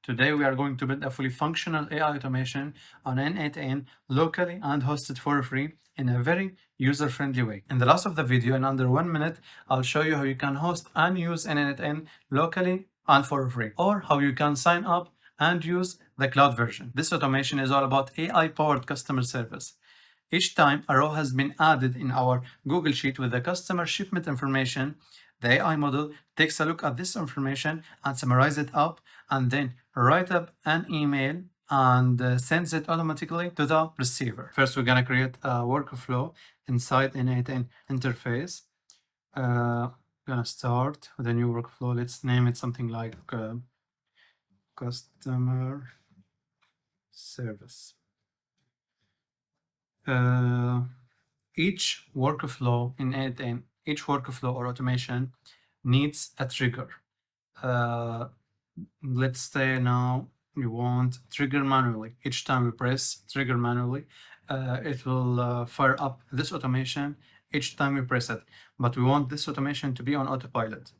Today we are going to build a fully functional AI automation on n8n locally and hosted for free in a very user-friendly way. In the last of the video, in under 1 minute, I'll show you how you can host and use n8n locally and for free, or how you can sign up and use the cloud version. This automation is all about AI-powered customer service. Each time a row has been added in our Google Sheet with the customer shipment information, the AI model takes a look at this information and summarizes it up, and then write up an email and sends it automatically to the receiver. First, we're gonna create a workflow inside n8n interface. Gonna start with a new workflow. Let's name it something like customer service. Each workflow in n8n, each workflow or automation needs a trigger. Let's say now you want trigger manually. Each time we press trigger manually, it will fire up this automation each time we press it. But we want this automation to be on autopilot.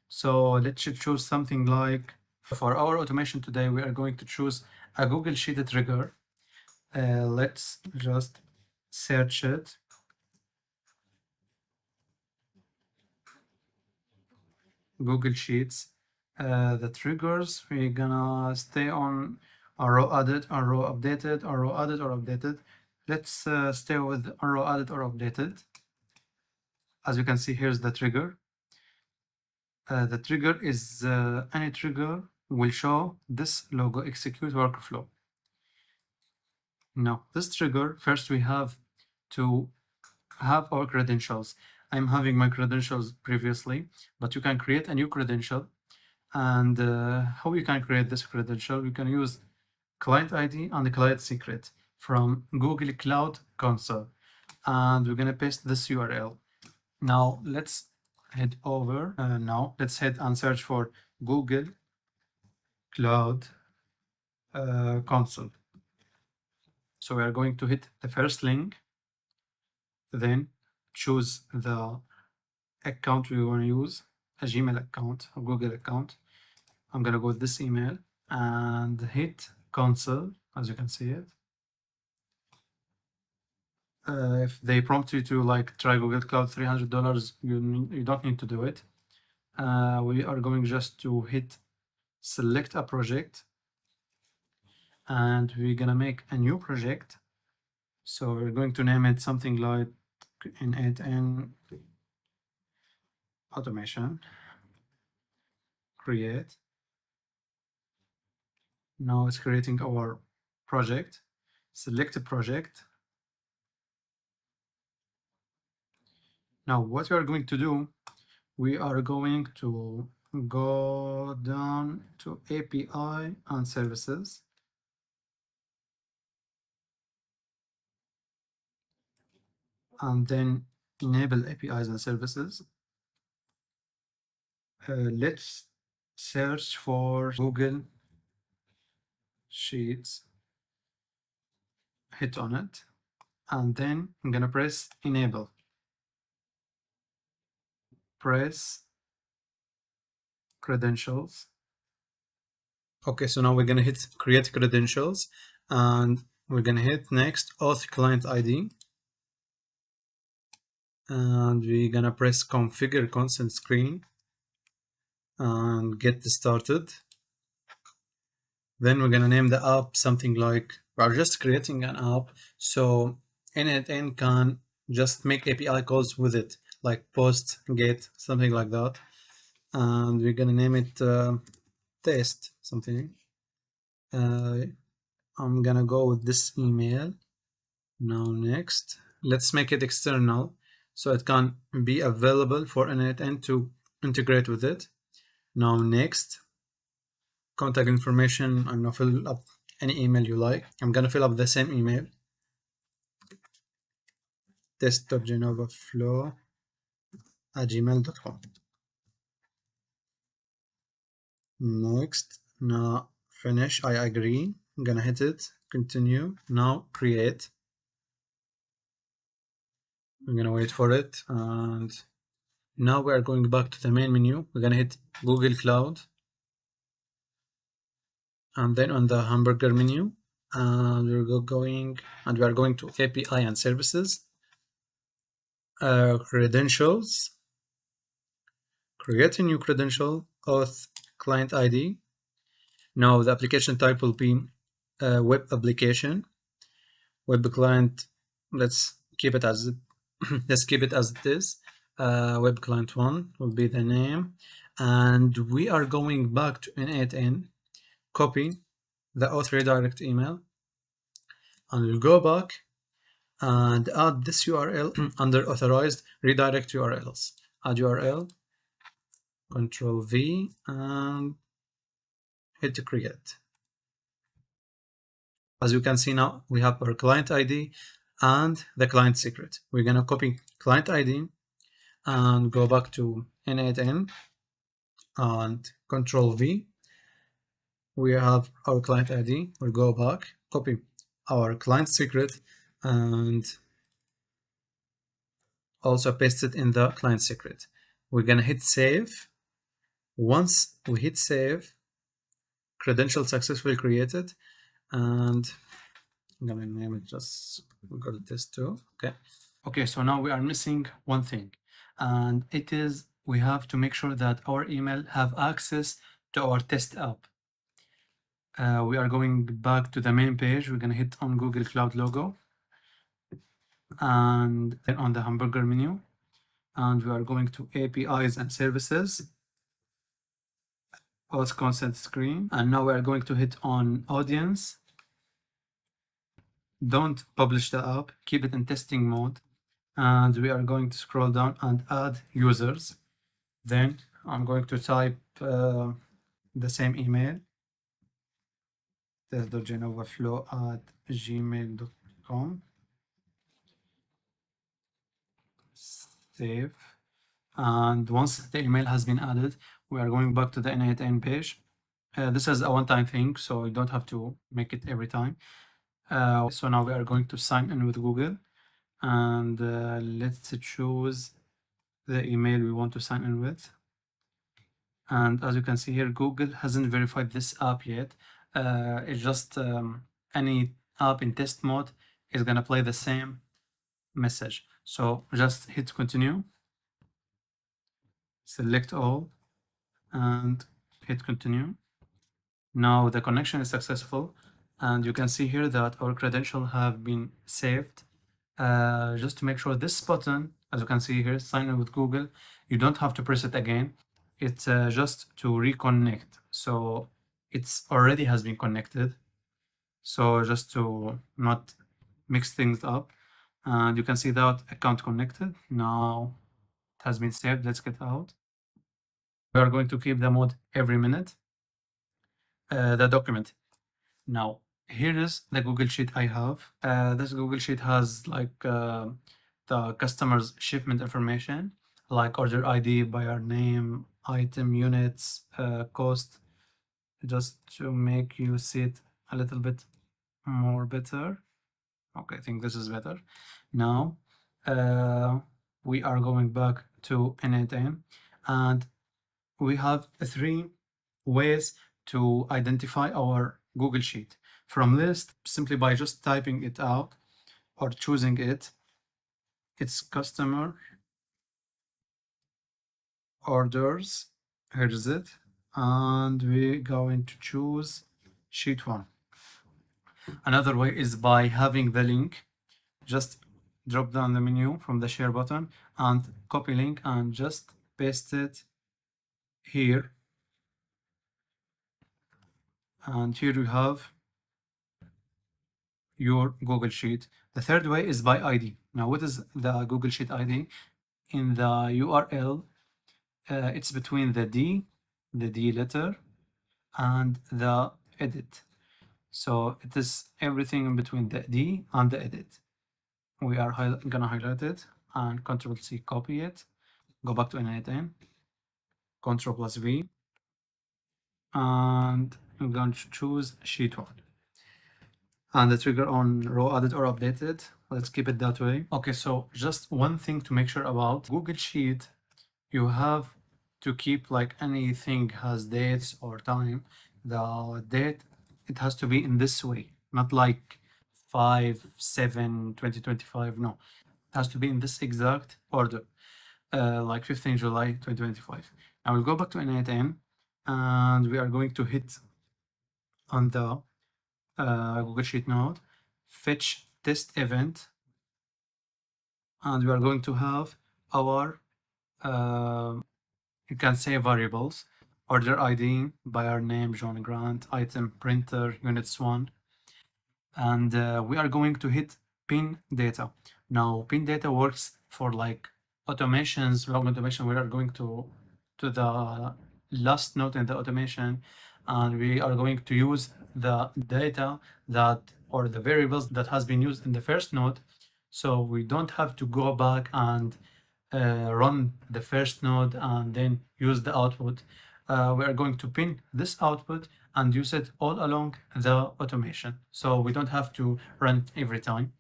So let's choose something like, for our automation today, we are going to choose a Google Sheet trigger. Let's just search it. Google Sheets. The triggers, we're gonna stay on a row added, a row updated, a row added or updated. Let's stay with a row added or updated. As you can see, here's the trigger. The trigger is any trigger will show this logo, execute workflow. Now, this trigger, first we have to have our credentials. I'm having my credentials previously, but you can create a new credential. And how you can create this credential, you can use client ID and the client secret from Google Cloud Console. And we're going to paste this URL. Now let's head over. Let's head and search for Google Cloud Console. So we are going to hit the first link, then choose the account we want to use, a Gmail account, a Google account. I'm gonna go with this email and hit console, as you can see it. If they prompt you to like try Google Cloud $300, you don't need to do it. We are going just to hit select a project, and we're gonna make a new project. So we're going to name it something like n8n automation. Create. Now it's creating our project. Select a project. Now what we are going to do, we are going to go down to API and services. And then enable APIs and services. Let's search for Google Sheets, hit on it, and then I'm gonna press enable. Press credentials. Okay, so now we're gonna hit create credentials, and we're gonna hit next auth client ID, and we're gonna press configure consent screening and get started. Then we're gonna name the app something like, we're just creating an app, so n8n can just make API calls with it, like post, get, something like that. And we're gonna name it test something. I'm gonna go with this email. Now next, let's make it external so it can be available for n8n to integrate with it. Now next, contact information, I'm gonna fill up any email you like. I'm gonna fill up the same email, test.genovaflow@gmail.com. Next, now finish, I agree. I'm gonna hit it, continue. Now create. I'm gonna wait for it, and now we are going back to the main menu. We're gonna hit Google Cloud, and then on the hamburger menu, and we are going to API and services, credentials, create a new credential, auth client ID. Now the application type will be web application, web client. Let's keep it as let's keep it as it is. Web client 1 will be the name, and we are going back to n8n, copy the auth redirect email, and we'll go back and add this URL under authorized redirect URLs. Add URL, Control V, and hit create. As you can see now, we have our client ID and the client secret. We're gonna copy client ID and go back to n8n and Control V. We have our client ID. We'll go back, copy our client secret, and also paste it in the client secret. We're gonna hit save. Once we hit save, credential successfully created, and I'm gonna name it just Google this too. Okay, so now we are missing one thing, and it is we have to make sure that our email have access to our test app. We are going back to the main page. We're gonna hit on Google Cloud logo, and then on the hamburger menu, and we are going to APIs and services, auth consent screen, and now we are going to hit on audience. Don't publish the app, keep it in testing mode, and we are going to scroll down and add users. Then I'm going to type the same email, test.genovaflow@gmail.com. Save. And once the email has been added, we are going back to the n8n page. This is a one-time thing, so you don't have to make it every time. So now we are going to sign in with Google, and let's choose the email we want to sign in with. And as you can see here, Google hasn't verified this app yet. It's just any app in test mode is gonna play the same message. So just hit continue, select all, and hit continue. Now the connection is successful, and you can see here that our credentials have been saved. Just to make sure this button, as you can see here, sign in with Google, you don't have to press it again. It's just to reconnect. So it's already has been connected. So just to not mix things up, and you can see that account connected. Now it has been saved. Let's get out. We are going to keep the mode every minute. The document. Now, here is the Google Sheet I have. This Google Sheet has like the customer's shipment information, like order ID, buyer name, item units, cost, just to make you see it a little bit more better. Okay, I think this is better. Now, we are going back to n8n, and we have three ways to identify our Google Sheet. From list, simply by just typing it out or choosing it, it's customer, orders, here's it, and we're going to choose sheet 1. Another way is by having the link, just drop down the menu from the share button and copy link and just paste it here. And here you have your Google Sheet. The third way is by ID. Now, what is the Google Sheet ID? In the URL, it's between the D letter, and the edit. So it is everything in between the D and the edit. We are gonna highlight it and Control C, copy it, go back to n8n, Control plus V, and I'm going to choose sheet 1. And the trigger on row added or updated, let's keep it that way. Okay, so just one thing to make sure about Google Sheet, you have to keep like anything has dates or time, the date it has to be in this way, not like 5/7/2025. No, it has to be in this exact order, like 15 July 2025. I will go back to n8n, and we are going to hit on the Google Sheet node, fetch test event, and we are going to have our you can say variables, order ID, buyer name, John Grant, item, printer, units 1, and we are going to hit pin data. Now, pin data works for like automations, log automation. We are going to the last node in the automation, and we are going to use the data that, or the variables that has been used in the first node, so we don't have to go back and run the first node and then use the output. We are going to pin this output and use it all along the automation, so we don't have to run it every time.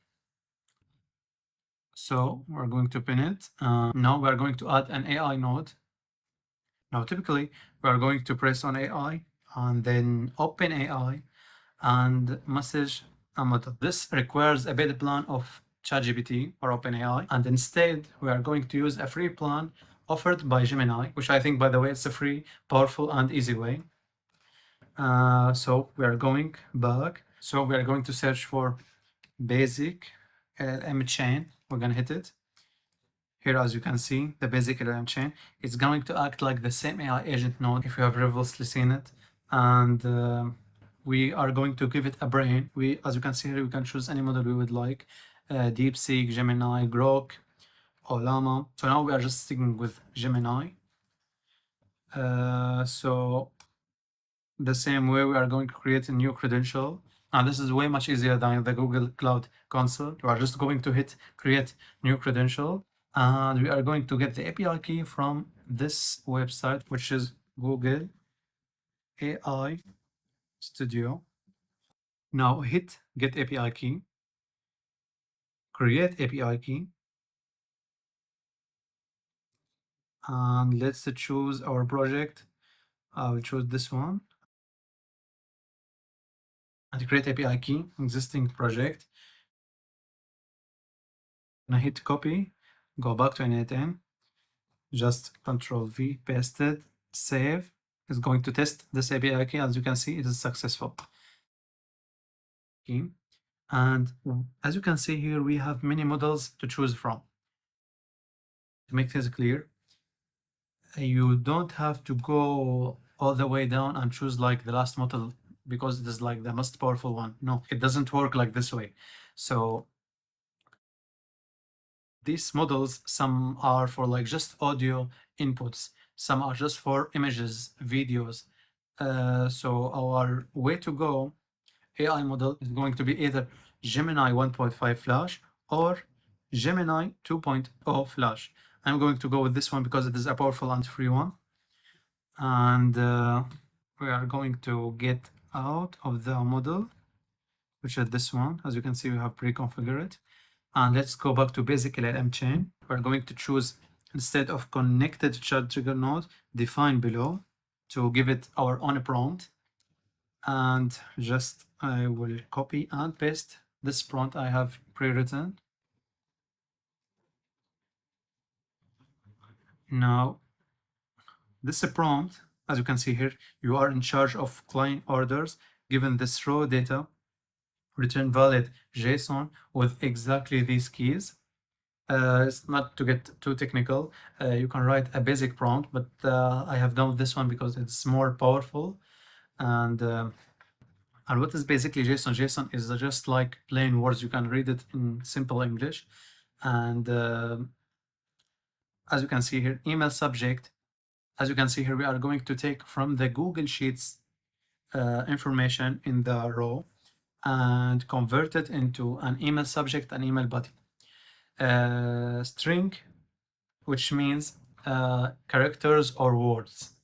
So we're going to pin it. Now we're going to add an AI node. Now typically we are going to press on AI and then open AI and message a model. This requires a paid plan of ChatGPT or OpenAI, and instead we are going to use a free plan offered by Gemini, which I think, by the way, it's a free, powerful, and easy way. So we are going back. So we are going to search for basic LLM chain. We're going to hit it. Here, as you can see, the basic LLM chain is going to act like the same AI agent node if you have previously seen it. And we are going to give it a brain. As you can see here, we can choose any model we would like. DeepSeek, Gemini, Grok, or Llama. So now we are just sticking with Gemini. So the same way, we are going to create a new credential. Now this is way much easier than the Google Cloud Console. We are just going to hit create new credential, and we are going to get the API key from this website, which is Google AI Studio. Now hit get API key, create API key, and let's choose our project. I'll choose this one. And create API key, existing project. And I hit copy, go back to n8n, just Control V, paste it, save. It's going to test this API key. As you can see, it is successful. Okay. And as you can see here, we have many models to choose from. To make things clear, you don't have to go all the way down and choose like the last model because it is like the most powerful one. No, it doesn't work like this way. So these models, some are for like just audio inputs, some are just for images, videos. So our way to go AI model is going to be either Gemini 1.5 Flash or Gemini 2.0 Flash. I'm going to go with this one because it is a powerful and free one. And we are going to get out of the model, which is this one. As you can see, we have pre-configured it. And let's go back to basic LLM chain. We're going to choose, instead of connected chat trigger node, define below to give it our own prompt. And just I will copy and paste this prompt I have pre-written. Now, this prompt, as you can see here, you are in charge of client orders given this raw data, return valid JSON with exactly these keys. It's not to get too technical. You can write a basic prompt, but I have done this one because it's more powerful. And what is basically JSON? JSON is just like plain words. You can read it in simple English. And as you can see here, email subject. As you can see here, we are going to take from the Google Sheets information in the row and convert it into an email subject and email body. String, which means characters or words.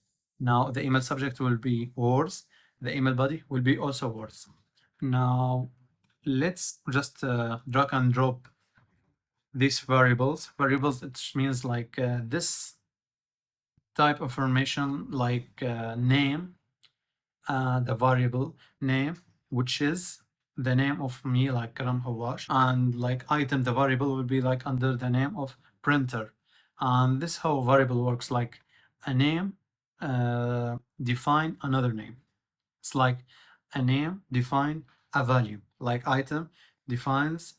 Now the email subject will be words, the email body will be also words. Now let's just drag and drop these variables. Variables, it means like this type of information, like name, the variable name, which is the name of me, like Karam Hawash, and like item, the variable will be like under the name of printer. And this how variable works, like a name define another name. It's like a name define a value, like item defines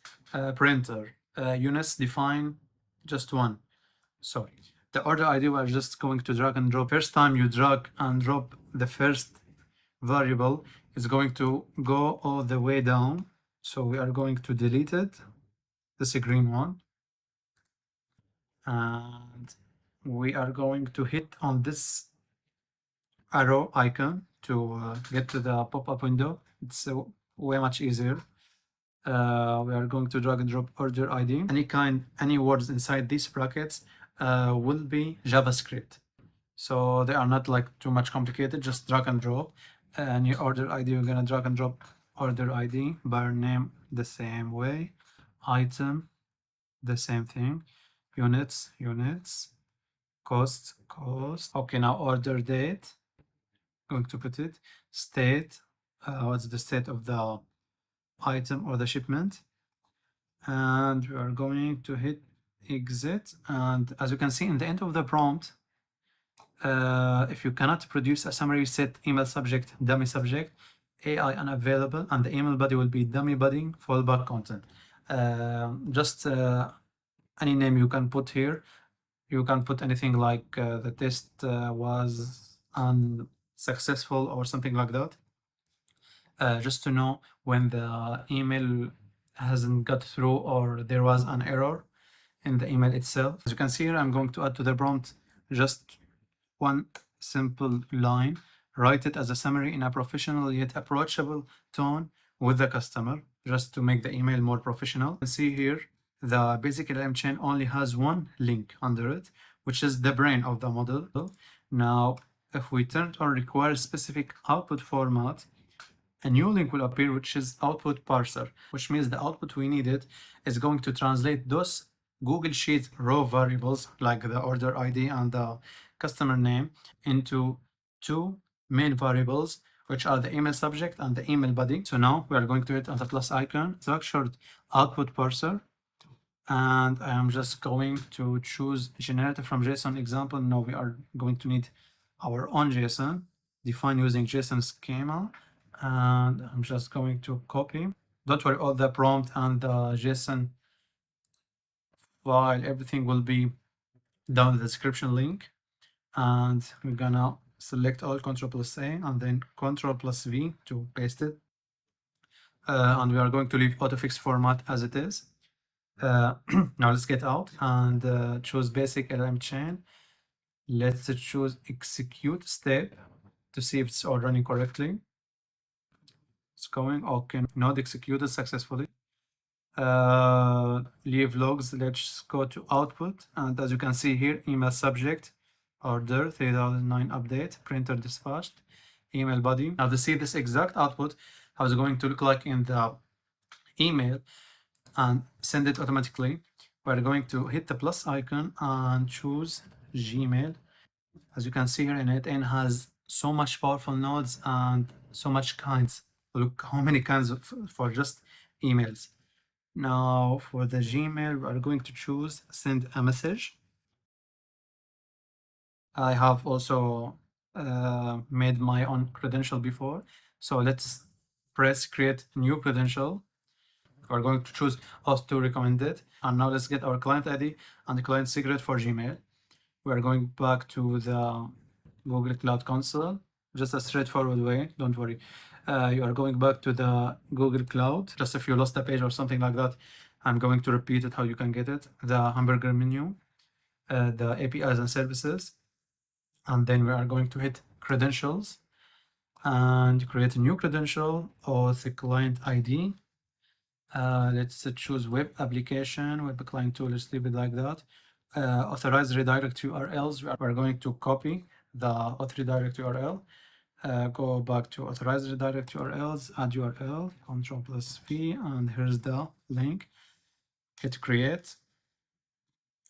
printer, units define just one. So the order ID, we're just going to drag and drop. First time you drag and drop the first variable is going to go all the way down. So we are going to delete it, this green one. And we are going to hit on this arrow icon to get to the pop-up window. It's way much easier. We are going to drag and drop order ID. Any words inside these brackets will be JavaScript. So they are not like too much complicated, just drag and drop. New order ID, you're gonna drag and drop order ID, buyer name the same way, item the same thing, units, cost. Okay, now order date, going to put it, state, what's the state of the item or the shipment, and we are going to hit exit. And as you can see in the end of the prompt, if you cannot produce a summary, set email subject dummy subject, AI unavailable, and the email body will be dummy body fallback content. Just any name you can put here. You can put anything like the test was unsuccessful or something like that. Just to know when the email hasn't got through or there was an error in the email itself. As you can see here, I'm going to add to the prompt just one simple line, write it as a summary in a professional yet approachable tone with the customer, just to make the email more professional. You can see here, the basic LLM chain only has one link under it, which is the brain of the model. Now, if we turn it on require specific output format, a new link will appear, which is output parser, which means the output we needed is going to translate those Google Sheet raw variables like the order ID and the customer name into two main variables, which are the email subject and the email body. So now we are going to hit on the plus icon, structured output parser, and I am just going to choose generated from JSON example. Now we are going to need our own JSON, defined using JSON schema, and I'm just going to copy. Don't worry, all the prompt and the JSON file, everything will be down in the description link. And we're gonna select all, Ctrl+A, and then Ctrl+V to paste it. And we are going to leave autofix format as it is. Now let's get out and choose basic LM chain. Let's choose execute step to see if it's all running correctly. It's going okay. Node executed successfully. Leave logs. Let's go to output, and as you can see here, email subject, order 3009 update, printer dispatched, email body. Now to see this exact output, how it's going to look like in the email and send it automatically, we're going to hit the plus icon and choose Gmail. As you can see here, n8n has so much powerful nodes and so much kinds. Look how many kinds for just emails. Now for the Gmail, we are going to choose send a message. I have also made my own credential before. So let's press create new credential. We're going to choose auto recommended. And now let's get our client ID and the client secret for Gmail. We're going back to the Google Cloud Console, just a straightforward way, don't worry. You are going back to the Google Cloud. Just if you lost a page or something like that, I'm going to repeat it how you can get it. The hamburger menu, the APIs and services, and then we are going to hit credentials and create a new credential or the client ID. Let's choose web application, web client tool, let's leave it like that. Authorize redirect URLs, we are going to copy the auth redirect URL. Go back to authorize redirect URLs, add URL, Ctrl+V, and here's the link. Hit create.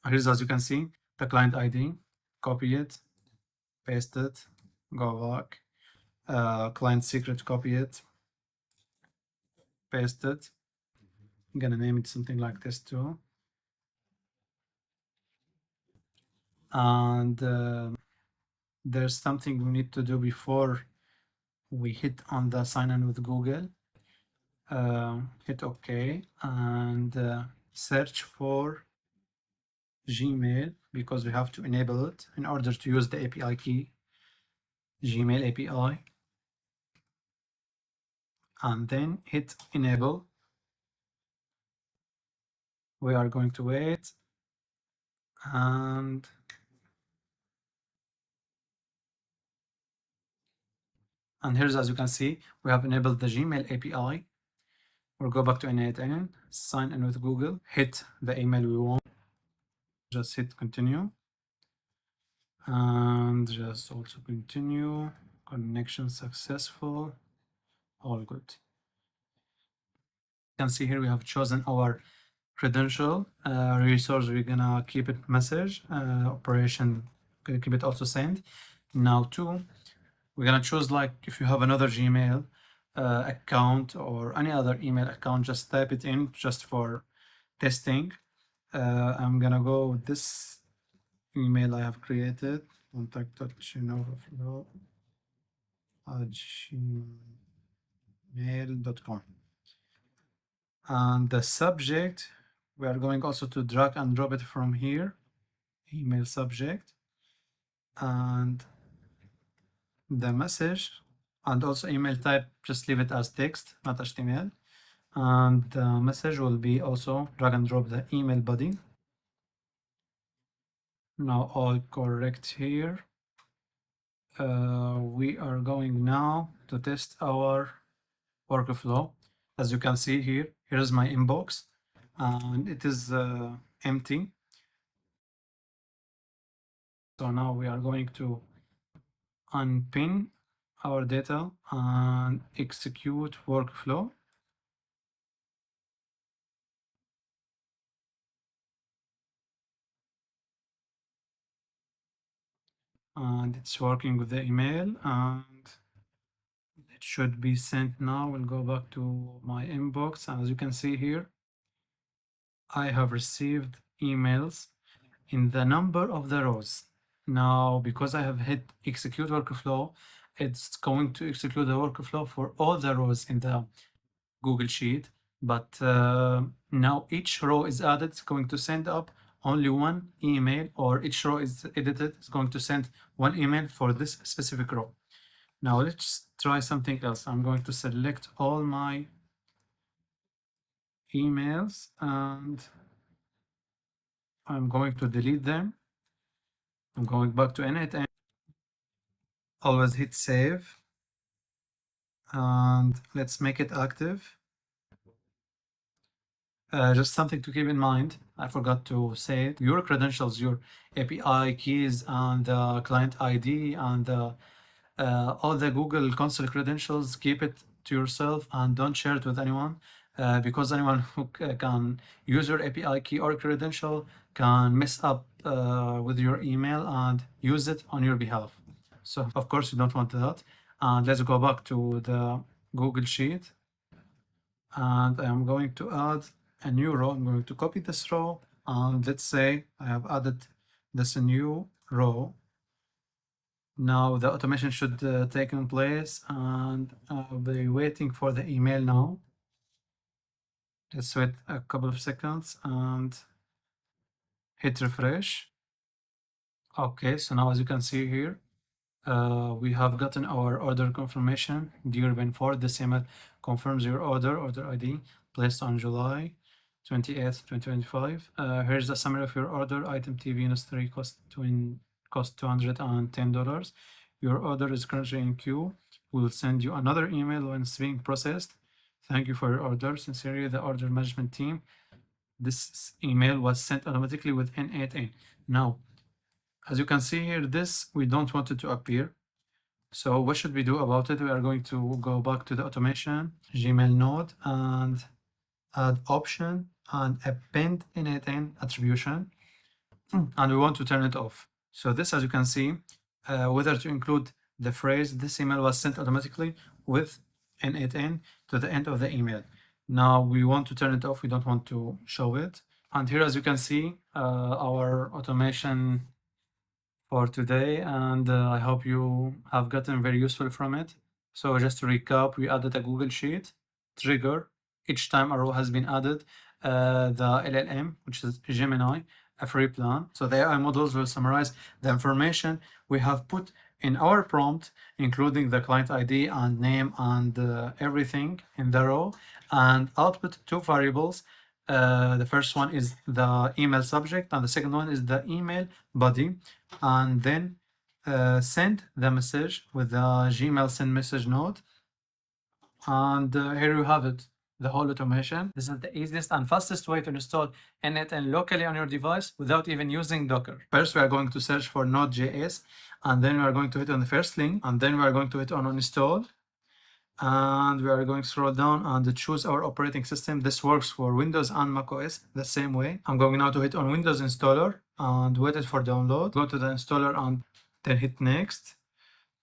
Here's, as you can see, the client ID. Copy it, paste it, go back. Client secret, copy it, paste it. I'm gonna name it something like this too. And there's something we need to do before we hit on the sign in with Google. Hit OK and search for Gmail because we have to enable it in order to use the API key, Gmail API, and then hit enable. We are going to wait, and here's, as you can see, we have enabled the Gmail API. We'll go back to n8n, sign in with Google, hit the email we want, just hit continue, and just also continue. Connection successful, all good. You can see here we have chosen our credential, resource, we're gonna keep it message, operation, gonna keep it also send. Now two, we're gonna choose, like, if you have another Gmail account or any other email account, just type it in just for testing. I'm gonna go with this email I have created, contact.gmail.com. And the subject, we are going also to drag and drop it from here, email subject, and the message, and also email type, just leave it as text, not HTML. And the message will be also drag and drop the email body. Now all correct here. We are going now to test our workflow. As you can see here, here's my inbox, and it is empty. So now we are going to unpin our data and execute workflow. And it's working with the email, and it should be sent now. We'll go back to my inbox, and as you can see here, I have received emails in the number of the rows. Now, because I have hit execute workflow, it's going to execute the workflow for all the rows in the Google Sheet. But now each row is added, it's going to send up only one email, or each row is edited, it's going to send one email for this specific row. Now let's try something else. I'm going to select all my emails and I'm going to delete them. I'm going back to n8n. Always hit save. And let's make it active. Just something to keep in mind, I forgot to say it. Your credentials, your API keys and the client ID and all the Google console credentials, keep it to yourself and don't share it with anyone, because anyone who can use your API key or credential can mess up with your email and use it on your behalf. So of course you don't want that. And let's go back to the Google Sheet, and I'm going to add a new row. I'm going to copy this row, and let's say I have added this new row. Now the automation should take in place, and I'll be waiting for the email now. Let's wait a couple of seconds and hit refresh. Okay, so now as you can see here, we have gotten our order confirmation. Dear Ben Ford, this email confirms your order ID placed on July 28th, 2025. Here's a summary of your order. Item TV Unit 3 cost $210. Your order is currently in queue. We'll send you another email when it's being processed. Thank you for your order. Sincerely, the order management team. This email was sent automatically with n8n. Now, as you can see here, this, we don't want it to appear. So what should we do about it? We are going to go back to the automation, Gmail node, and add option and append n8n attribution. And we want to turn it off. So this, as you can see, whether to include the phrase, this email was sent automatically with n8n to the end of the email. Now we want to turn it off. We don't want to show it. And here, as you can see, our automation for today, and I hope you have gotten very useful from it. So just to recap, we added a Google Sheet trigger each time a row has been added, the LLM, which is Gemini, a free plan. So the AI models will summarize the information we have put in our prompt, including the client ID and name and everything in the row, and output two variables. The first one is the email subject, and the second one is the email body, and then send the message with the Gmail send message node. And here you have it, the whole automation. This is the easiest and fastest way to install n8n locally on your device without even using Docker. First, we are going to search for Node.js, and then we are going to hit on the first link, and then we are going to hit on install. And we are going to scroll down and choose our operating system. This works for Windows and macOS the same way. I'm going now to hit on Windows installer and wait it for download. Go to the installer and then hit next.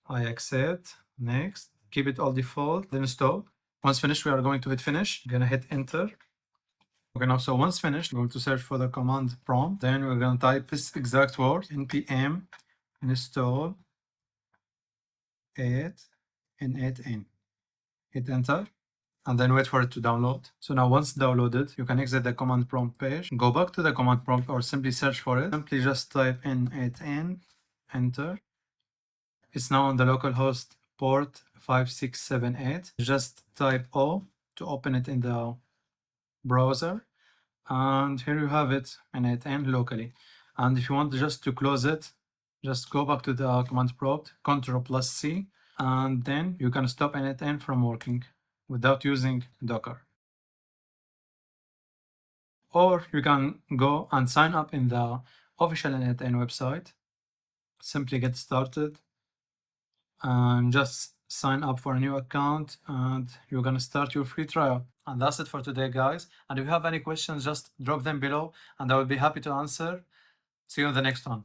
I accept, next, keep it all default, then install. Once finished, we are going to hit finish. We're gonna hit enter. Okay, now so once finished, we're going to search for the command prompt. Then we're gonna type this exact word, npm install n8n. Hit enter, and then wait for it to download. So now once downloaded, you can exit the command prompt page, go back to the command prompt or simply search for it. Simply just type n8n, enter. It's now on the localhost port 5678. Just type O to open it in the browser. And here you have it, n8n locally. And if you want just to close it, just go back to the command prompt, Ctrl+C, and then you can stop n8n from working without using Docker. Or you can go and sign up in the official n8n website. Simply get started and just sign up for a new account, and you're gonna start your free trial. And that's it for today, guys. And if you have any questions, just drop them below and I will be happy to answer. See you in the next one.